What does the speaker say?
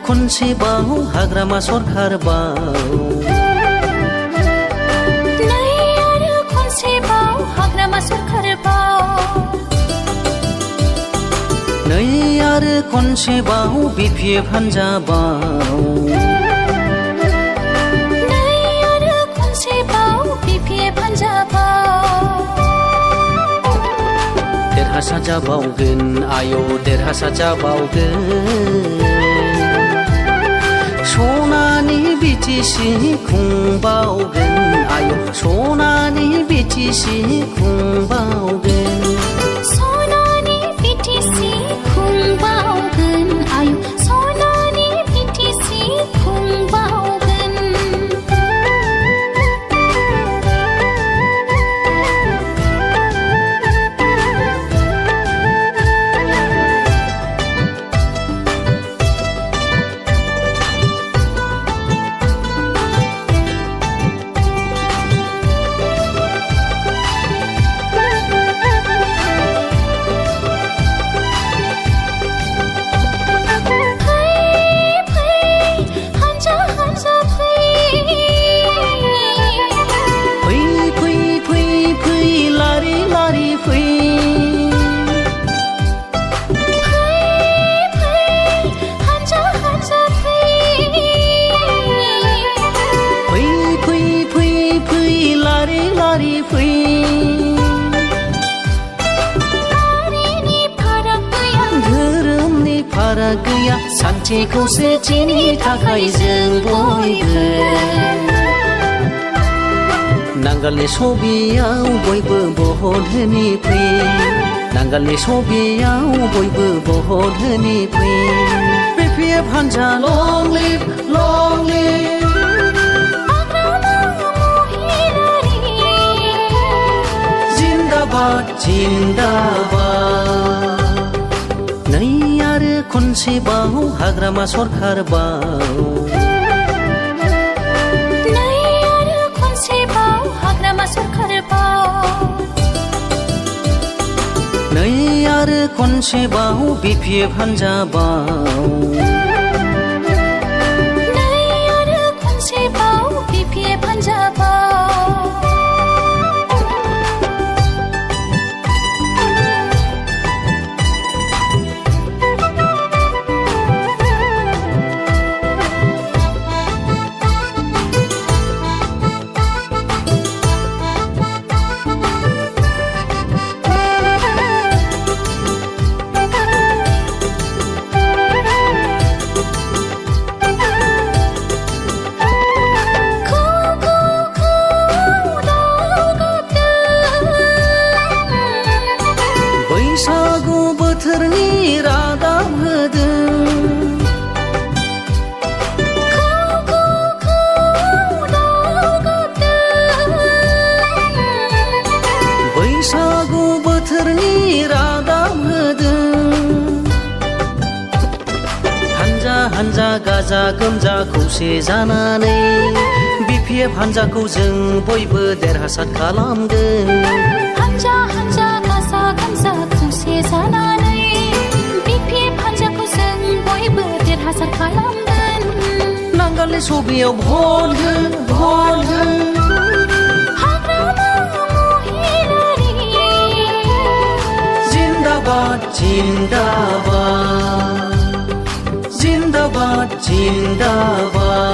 खनसेबाव हाग्रामा सरखारबाव नै आरो खनसेबाव हाग्रामा सरखारबाव नै आरो खनसेबाव बिपिएफ हान्जाबाव नै आरो खनसेबाव बिपिएफ हान्जाबाव देरहासार जाबावगोन आय' देरहासार जाबावगोन सनानि बिटिसि खुंबावगोन आय' सनानि बिटिसि खुंबावगोन सनानि बिटिसि खुंबावगोन आय' सनानि बिटिसि खुंबावगोन गैया सान्थि खौसेथिनि थाखाय जों बयबो नांगालनि सबियाव बयबो भट होनि फै नांगालनि सबियाव बयबो भट होनि फै बिपिएफ हान्जा लं लिभ जिन्दाबाद जिन्दाबाद नै आरो खनसेबाव हाग्रामा सरखारबाव नै आरो खनसेबाव हाग्रामा सरखारबाव नै आरो खनसेबाव बिपिएफ हान्जाबाव नै आरो खनसेबाव बिपिएफ हान्जाबाव बैसागु बोथोरनि रादाब होदों बैसागु बोथोरनि रादाब होदों हान्जा हान्जा गाजा गोमजा खौसे जानानै बिपिएफ हान्जाखौ जों बयबो देरहासार खालामगोन हान्जा हान्जा गाजा गोमजा खौसे जानानै बिपिएफ हान्जाखौ जों बयबो देरहासार खालामगोन नांगालनि सबियाव भट हो हाग्रामा महिलारि जिन्दाबाद जिन्दाबाद जिन्दाबाद जिन्दाबाद